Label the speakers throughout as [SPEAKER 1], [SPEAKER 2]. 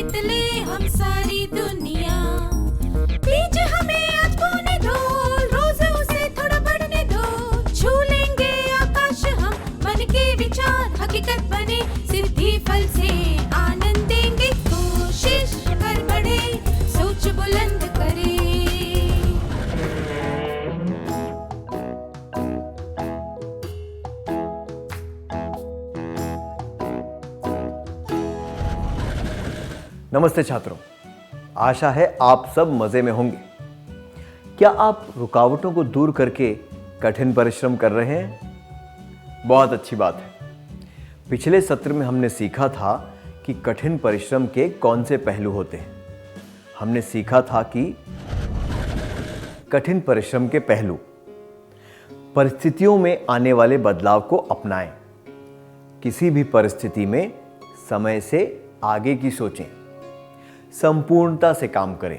[SPEAKER 1] जीत ले हम सारी दुनिया। बीच हमें आज बोने दो, रोज उसे थोड़ा बढ़ने दो। छू लेंगे आकाश हम, मन के विचार हकीकत बने। सिद्धि फल से आनंद देंगे, कोशिश कर बढ़े, सोच बुलंद करे।
[SPEAKER 2] नमस्ते छात्रों, आशा है आप सब मजे में होंगे। क्या आप रुकावटों को दूर करके कठिन परिश्रम कर रहे हैं? बहुत अच्छी बात है। पिछले सत्र में हमने सीखा था कि कठिन परिश्रम के कौन से पहलू होते हैं। हमने सीखा था कि कठिन परिश्रम के पहलू: परिस्थितियों में आने वाले बदलाव को अपनाएं, किसी भी परिस्थिति में समय से आगे की सोचें, संपूर्णता से काम करें,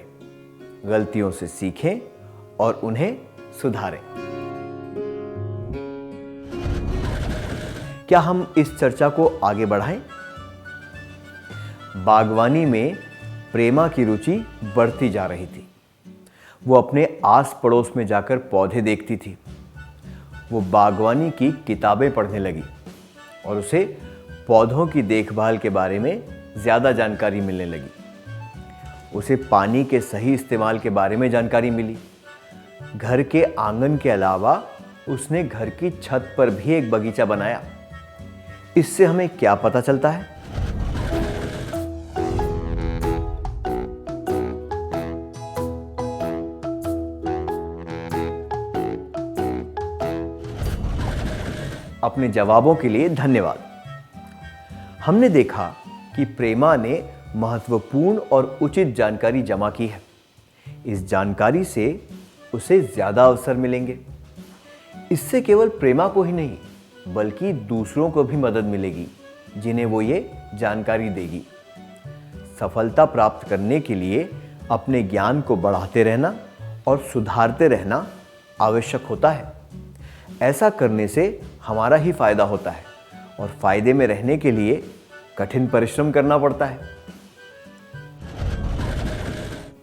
[SPEAKER 2] गलतियों से सीखें और उन्हें सुधारें। क्या हम इस चर्चा को आगे बढ़ाएं? बागवानी में प्रेमा की रुचि बढ़ती जा रही थी। वो अपने आस पड़ोस में जाकर पौधे देखती थी। वो बागवानी की किताबें पढ़ने लगी और उसे पौधों की देखभाल के बारे में ज़्यादा जानकारी मिलने लगी। उसे पानी के सही इस्तेमाल के बारे में जानकारी मिली। घर के आंगन के अलावा उसने घर की छत पर भी एक बगीचा बनाया। इससे हमें क्या पता चलता है? अपने जवाबों के लिए धन्यवाद। हमने देखा कि प्रेमा ने महत्वपूर्ण और उचित जानकारी जमा की है। इस जानकारी से उसे ज्यादा अवसर मिलेंगे। इससे केवल प्रेमा को ही नहीं बल्कि दूसरों को भी मदद मिलेगी जिन्हें वो ये जानकारी देगी। सफलता प्राप्त करने के लिए अपने ज्ञान को बढ़ाते रहना और सुधारते रहना आवश्यक होता है। ऐसा करने से हमारा ही फायदा होता है और फायदे में रहने के लिए कठिन परिश्रम करना पड़ता है।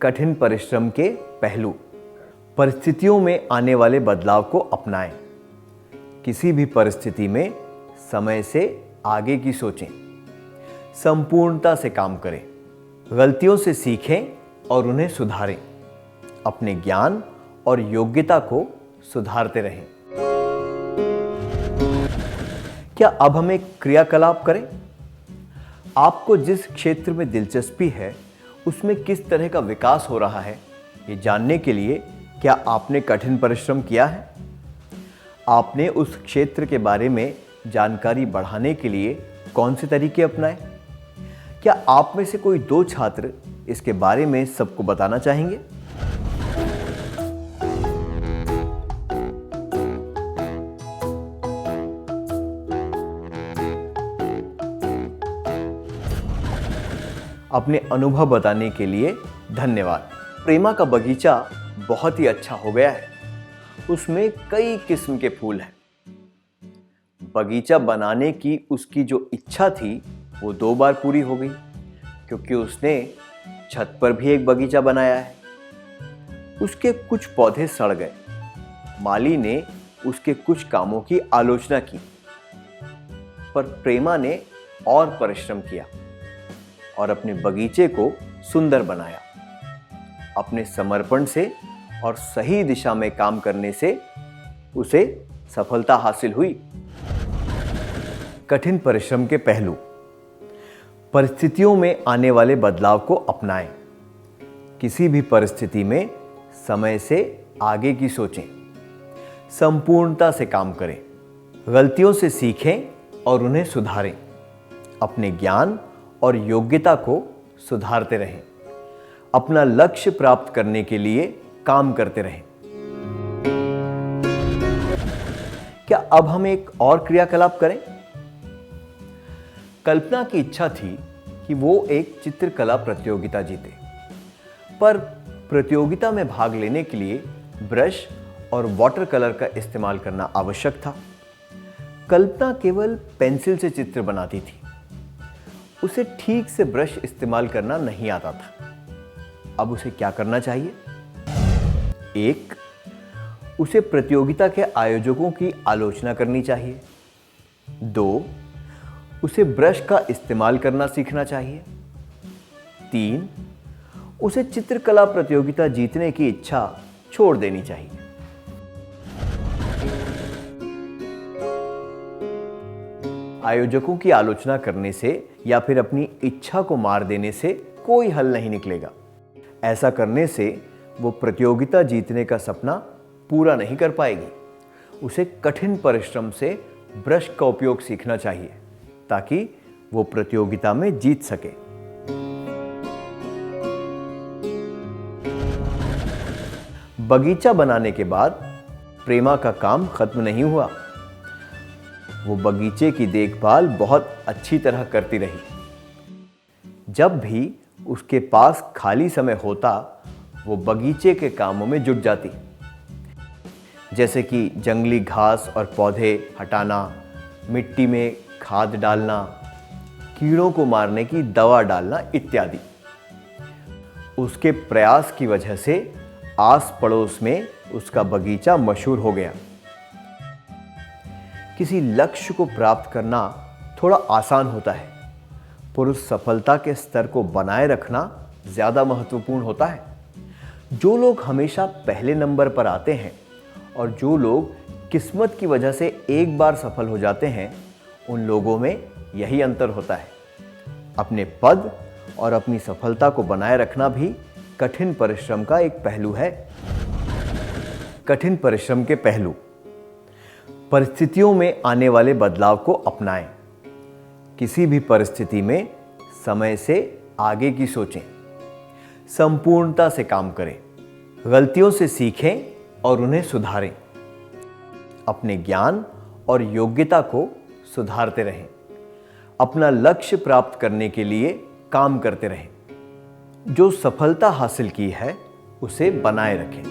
[SPEAKER 2] कठिन परिश्रम के पहलू: परिस्थितियों में आने वाले बदलाव को अपनाएं, किसी भी परिस्थिति में समय से आगे की सोचें, संपूर्णता से काम करें, गलतियों से सीखें और उन्हें सुधारें, अपने ज्ञान और योग्यता को सुधारते रहें। क्या अब हम एक क्रियाकलाप करें? आपको जिस क्षेत्र में दिलचस्पी है उसमें किस तरह का विकास हो रहा है, ये जानने के लिए क्या आपने कठिन परिश्रम किया है? आपने उस क्षेत्र के बारे में जानकारी बढ़ाने के लिए कौन से तरीके अपनाए? क्या आप में से कोई 2 छात्र इसके बारे में सबको बताना चाहेंगे? अपने अनुभव बताने के लिए धन्यवाद। प्रेमा का बगीचा बहुत ही अच्छा हो गया है। उसमें कई किस्म के फूल हैं। बगीचा बनाने की उसकी जो इच्छा थी वो 2 बार पूरी हो गई, क्योंकि उसने छत पर भी एक बगीचा बनाया है। उसके कुछ पौधे सड़ गए। माली ने उसके कुछ कामों की आलोचना की, पर प्रेमा ने और परिश्रम किया और अपने बगीचे को सुंदर बनाया। अपने समर्पण से और सही दिशा में काम करने से उसे सफलता हासिल हुई। कठिन परिश्रम के पहलू: परिस्थितियों में आने वाले बदलाव को अपनाएं, किसी भी परिस्थिति में समय से आगे की सोचें, संपूर्णता से काम करें, गलतियों से सीखें और उन्हें सुधारें, अपने ज्ञान और योग्यता को सुधारते रहें, अपना लक्ष्य प्राप्त करने के लिए काम करते रहें। क्या अब हम एक और क्रियाकलाप करें? कल्पना की इच्छा थी कि वो एक चित्रकला प्रतियोगिता जीते, पर प्रतियोगिता में भाग लेने के लिए ब्रश और वाटर कलर का इस्तेमाल करना आवश्यक था। कल्पना केवल पेंसिल से चित्र बनाती थी। उसे ठीक से ब्रश इस्तेमाल करना नहीं आता था। अब उसे क्या करना चाहिए? 1. उसे प्रतियोगिता के आयोजकों की आलोचना करनी चाहिए। 2. उसे ब्रश का इस्तेमाल करना सीखना चाहिए। 3. उसे चित्रकला प्रतियोगिता जीतने की इच्छा छोड़ देनी चाहिए। आयोजकों की आलोचना करने से या फिर अपनी इच्छा को मार देने से कोई हल नहीं निकलेगा। ऐसा करने से वो प्रतियोगिता जीतने का सपना पूरा नहीं कर पाएगी। उसे कठिन परिश्रम से ब्रश का उपयोग सीखना चाहिए ताकि वो प्रतियोगिता में जीत सके। बगीचा बनाने के बाद प्रेमा का काम खत्म नहीं हुआ। वो बगीचे की देखभाल बहुत अच्छी तरह करती रही। जब भी उसके पास खाली समय होता, वो बगीचे के कामों में जुट जाती, जैसे कि जंगली घास और पौधे हटाना, मिट्टी में खाद डालना, कीड़ों को मारने की दवा डालना इत्यादि। उसके प्रयास की वजह से आस पड़ोस में उसका बगीचा मशहूर हो गया। किसी लक्ष्य को प्राप्त करना थोड़ा आसान होता है, पर उस सफलता के स्तर को बनाए रखना ज़्यादा महत्वपूर्ण होता है। जो लोग हमेशा पहले नंबर पर आते हैं और जो लोग किस्मत की वजह से एक बार सफल हो जाते हैं, उन लोगों में यही अंतर होता है। अपने पद और अपनी सफलता को बनाए रखना भी कठिन परिश्रम का एक पहलू है। कठिन परिश्रम के पहलू: परिस्थितियों में आने वाले बदलाव को अपनाएं। किसी भी परिस्थिति में समय से आगे की सोचें, संपूर्णता से काम करें, गलतियों से सीखें और उन्हें सुधारें। अपने ज्ञान और योग्यता को सुधारते रहें। अपना लक्ष्य प्राप्त करने के लिए काम करते रहें। जो सफलता हासिल की है उसे बनाए रखें।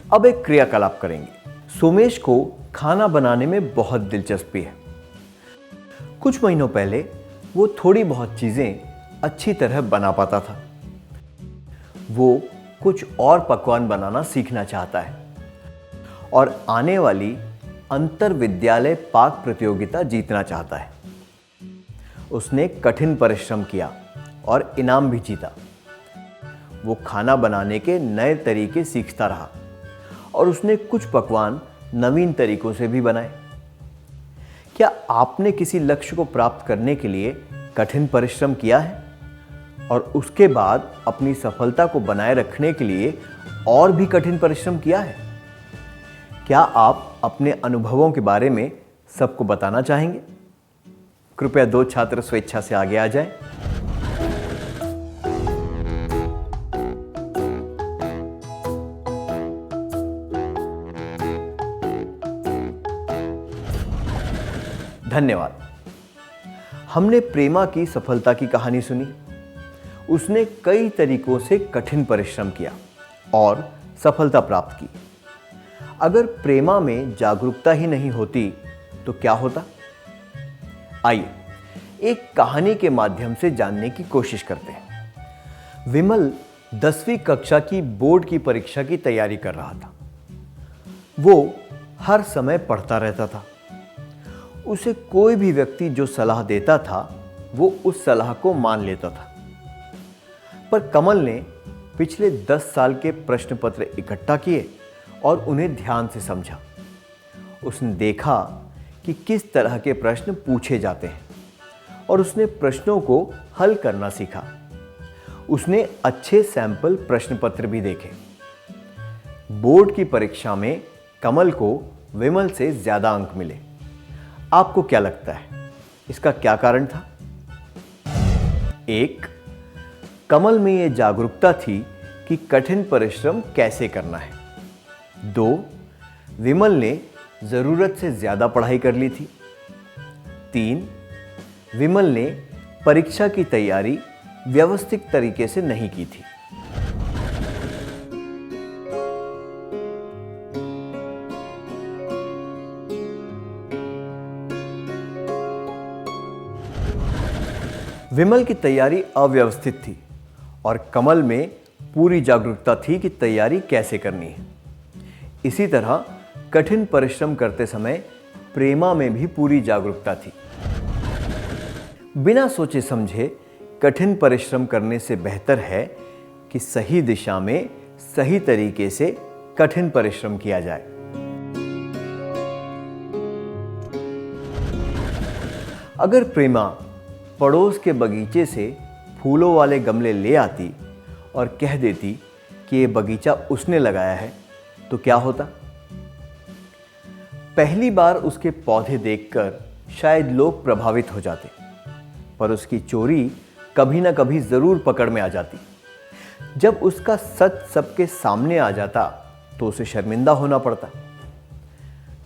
[SPEAKER 2] अब एक क्रियाकलाप करेंगे। सोमेश को खाना बनाने में बहुत दिलचस्पी है। कुछ महीनों पहले वो थोड़ी बहुत चीजें अच्छी तरह बना पाता था। वो कुछ और पकवान बनाना सीखना चाहता है और आने वाली अंतर विद्यालय पाक प्रतियोगिता जीतना चाहता है। उसने कठिन परिश्रम किया और इनाम भी जीता। वो खाना बनाने के नए तरीके सीखता रहा और उसने कुछ पकवान नवीन तरीकों से भी बनाए। क्या आपने किसी लक्ष्य को प्राप्त करने के लिए कठिन परिश्रम किया है और उसके बाद अपनी सफलता को बनाए रखने के लिए और भी कठिन परिश्रम किया है? क्या आप अपने अनुभवों के बारे में सबको बताना चाहेंगे? कृपया 2 छात्र स्वेच्छा से आगे आ जाएं। धन्यवाद। हमने प्रेमा की सफलता की कहानी सुनी। उसने कई तरीकों से कठिन परिश्रम किया और सफलता प्राप्त की। अगर प्रेमा में जागरूकता ही नहीं होती तो क्या होता? आइए एक कहानी के माध्यम से जानने की कोशिश करते हैं। विमल 10वीं कक्षा की बोर्ड की परीक्षा की तैयारी कर रहा था। वो हर समय पढ़ता रहता था। उसे कोई भी व्यक्ति जो सलाह देता था वो उस सलाह को मान लेता था। पर कमल ने पिछले 10 साल के प्रश्न पत्र इकट्ठा किए और उन्हें ध्यान से समझा। उसने देखा कि किस तरह के प्रश्न पूछे जाते हैं और उसने प्रश्नों को हल करना सीखा। उसने अच्छे सैंपल प्रश्न पत्र भी देखे। बोर्ड की परीक्षा में कमल को विमल से ज्यादा अंक मिले। आपको क्या लगता है इसका क्या कारण था? 1. कमल में यह जागरूकता थी कि कठिन परिश्रम कैसे करना है। 2. विमल ने जरूरत से ज्यादा पढ़ाई कर ली थी। 3. विमल ने परीक्षा की तैयारी व्यवस्थित तरीके से नहीं की थी। विमल की तैयारी अव्यवस्थित थी और कमल में पूरी जागरूकता थी कि तैयारी कैसे करनी है। इसी तरह कठिन परिश्रम करते समय प्रेमा में भी पूरी जागरूकता थी। बिना सोचे समझे कठिन परिश्रम करने से बेहतर है कि सही दिशा में सही तरीके से कठिन परिश्रम किया जाए। अगर प्रेमा पड़ोस के बगीचे से फूलों वाले गमले ले आती और कह देती कि ये बगीचा उसने लगाया है, तो क्या होता? पहली बार उसके पौधे देखकर शायद लोग प्रभावित हो जाते, पर उसकी चोरी कभी ना कभी जरूर पकड़ में आ जाती। जब उसका सच सबके सामने आ जाता तो उसे शर्मिंदा होना पड़ता।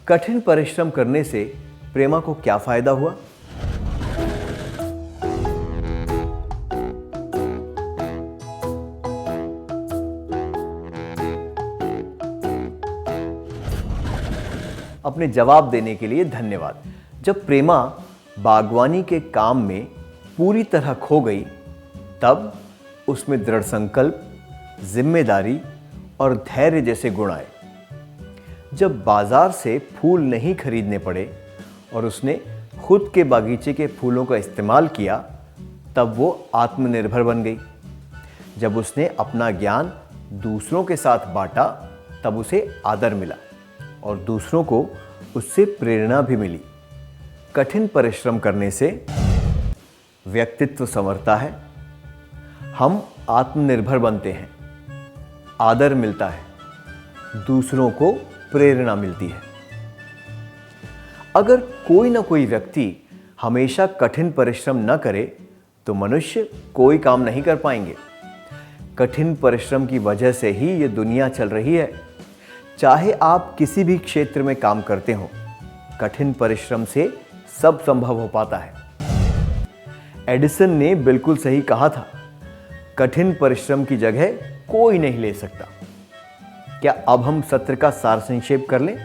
[SPEAKER 2] कठिन परिश्रम करने से प्रेमा को क्या फायदा हुआ? अपने जवाब देने के लिए धन्यवाद। जब प्रेमा बागवानी के काम में पूरी तरह खो गई, तब उसमें दृढ़ संकल्प, जिम्मेदारी और धैर्य जैसे गुण आए। जब बाजार से फूल नहीं खरीदने पड़े और उसने खुद के बागीचे के फूलों का इस्तेमाल किया, तब वो आत्मनिर्भर बन गई। जब उसने अपना ज्ञान दूसरों के साथ बांटा, तब उसे आदर मिला और दूसरों को उससे प्रेरणा भी मिली। कठिन परिश्रम करने से व्यक्तित्व संवरता है, हम आत्मनिर्भर बनते हैं, आदर मिलता है, दूसरों को प्रेरणा मिलती है। अगर कोई ना कोई व्यक्ति हमेशा कठिन परिश्रम न करे तो मनुष्य कोई काम नहीं कर पाएंगे। कठिन परिश्रम की वजह से ही ये दुनिया चल रही है। चाहे आप किसी भी क्षेत्र में काम करते हो, कठिन परिश्रम से सब संभव हो पाता है। एडिसन ने बिल्कुल सही कहा था, कठिन परिश्रम की जगह कोई नहीं ले सकता। क्या अब हम सत्र का सार संक्षेप कर लें?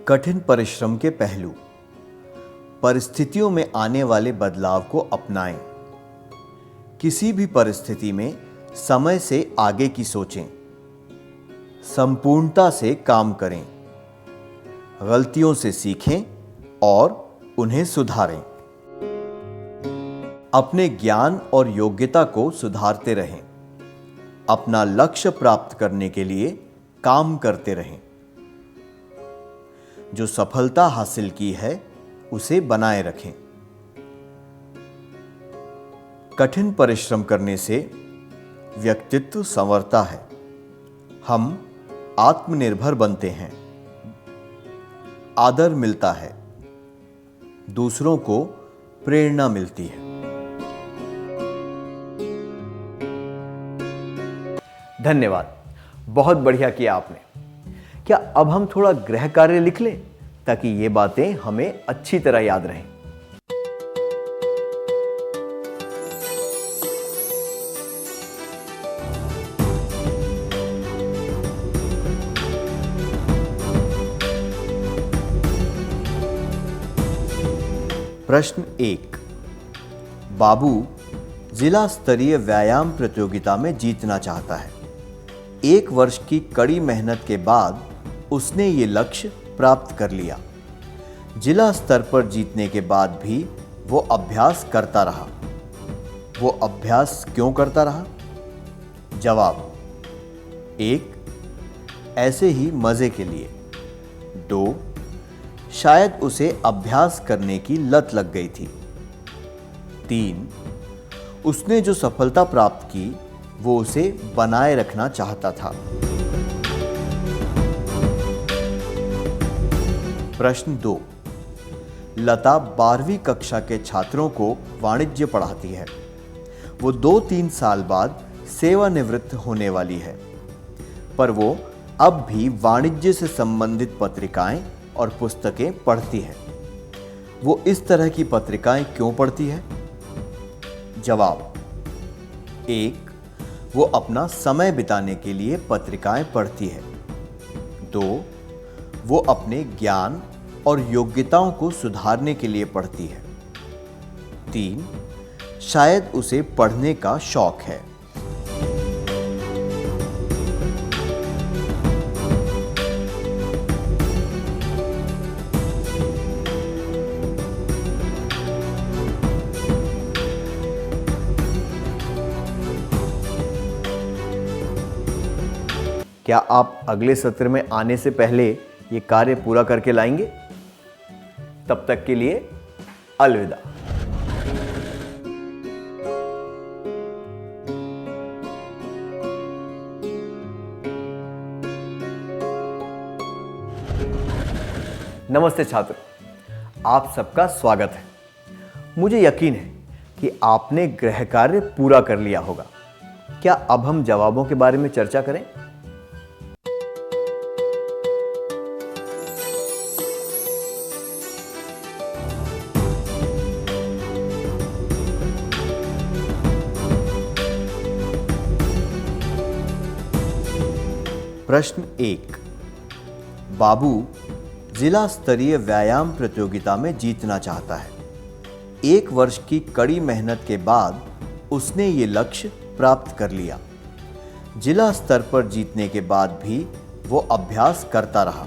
[SPEAKER 2] कठिन परिश्रम के पहलू। परिस्थितियों में आने वाले बदलाव को अपनाएं। किसी भी परिस्थिति में समय से आगे की सोचें, संपूर्णता से काम करें, गलतियों से सीखें और उन्हें सुधारें। अपने ज्ञान और योग्यता को सुधारते रहें। अपना लक्ष्य प्राप्त करने के लिए काम करते रहें। जो सफलता हासिल की है उसे बनाए रखें। कठिन परिश्रम करने से व्यक्तित्व संवरता है, हम आत्मनिर्भर बनते हैं, आदर मिलता है, दूसरों को प्रेरणा मिलती है। धन्यवाद, बहुत बढ़िया किया आपने। क्या अब हम थोड़ा गृह कार्य लिख लें ताकि ये बातें हमें अच्छी तरह याद रहें? प्रश्न 1। बाबू जिला स्तरीय व्यायाम प्रतियोगिता में जीतना चाहता है। 1 वर्ष की कड़ी मेहनत के बाद उसने ये लक्ष्य प्राप्त कर लिया। जिला स्तर पर जीतने के बाद भी वो अभ्यास करता रहा। वो अभ्यास क्यों करता रहा? जवाब: 1. ऐसे ही मजे के लिए। 2. शायद उसे अभ्यास करने की लत लग गई थी। 3. उसने जो सफलता प्राप्त की वो उसे बनाए रखना चाहता था। प्रश्न 2। लता 12वीं कक्षा के छात्रों को वाणिज्य पढ़ाती है। वो 2-3 साल बाद सेवानिवृत्त होने वाली है, पर वो अब भी वाणिज्य से संबंधित पत्रिकाएं और पुस्तकें पढ़ती है। वो इस तरह की पत्रिकाएं क्यों पढ़ती है? जवाब: 1. वो अपना समय बिताने के लिए पत्रिकाएं पढ़ती है। 2, वो अपने ज्ञान और योग्यताओं को सुधारने के लिए पढ़ती है। 3, शायद उसे पढ़ने का शौक है। क्या आप अगले सत्र में आने से पहले ये कार्य पूरा करके लाएंगे? तब तक के लिए अलविदा। नमस्ते छात्रों, आप सबका स्वागत है। मुझे यकीन है कि आपने गृह कार्य पूरा कर लिया होगा। क्या अब हम जवाबों के बारे में चर्चा करें? प्रश्न 1। बाबू जिला स्तरीय व्यायाम प्रतियोगिता में जीतना चाहता है। 1 वर्ष की कड़ी मेहनत के बाद उसने ये लक्ष्य प्राप्त कर लिया। जिला स्तर पर जीतने के बाद भी वो अभ्यास करता रहा।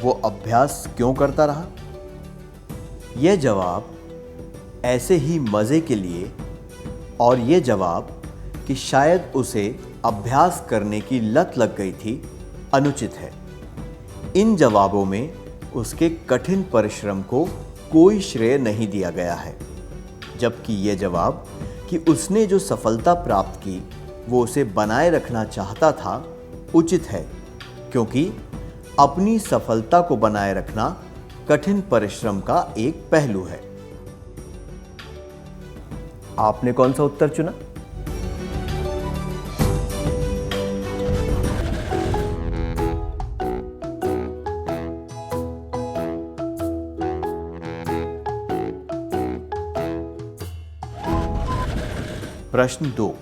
[SPEAKER 2] वो अभ्यास क्यों करता रहा? यह जवाब ऐसे ही मज़े के लिए और ये जवाब कि शायद उसे अभ्यास करने की लत लग गई थी अनुचित है। इन जवाबों में उसके कठिन परिश्रम को कोई श्रेय नहीं दिया गया है, जबकि ये जवाब कि उसने जो सफलता प्राप्त की वो उसे बनाए रखना चाहता था उचित है, क्योंकि अपनी सफलता को बनाए रखना कठिन परिश्रम का एक पहलू है। आपने कौन सा उत्तर चुना? प्रश्न 2।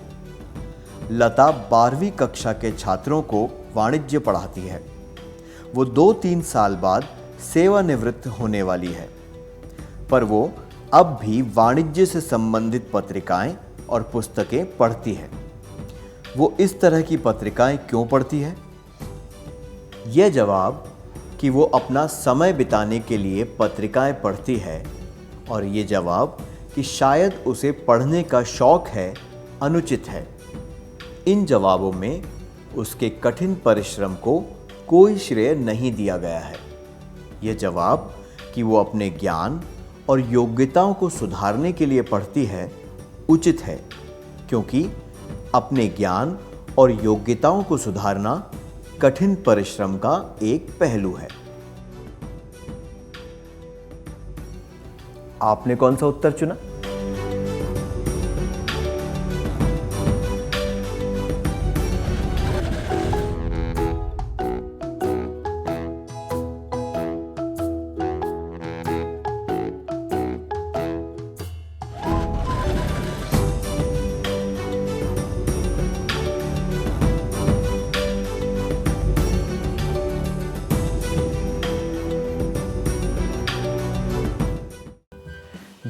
[SPEAKER 2] लता 12वीं कक्षा के छात्रों को वाणिज्य पढ़ाती है। वो 2-3 साल बाद सेवानिवृत्त होने वाली है, पर वो अब भी वाणिज्य से संबंधित पत्रिकाएं और पुस्तकें पढ़ती है। वो इस तरह की पत्रिकाएं क्यों पढ़ती है? यह जवाब कि वो अपना समय बिताने के लिए पत्रिकाएं पढ़ती है और ये जवाब कि शायद उसे पढ़ने का शौक है अनुचित है। इन जवाबों में उसके कठिन परिश्रम को कोई श्रेय नहीं दिया गया है। यह जवाब कि वो अपने ज्ञान और योग्यताओं को सुधारने के लिए पढ़ती है उचित है, क्योंकि अपने ज्ञान और योग्यताओं को सुधारना कठिन परिश्रम का एक पहलू है। आपने कौन सा उत्तर चुना?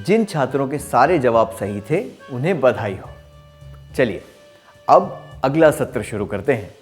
[SPEAKER 2] जिन छात्रों के सारे जवाब सही थे उन्हें बधाई हो। चलिए अब अगला सत्र शुरू करते हैं।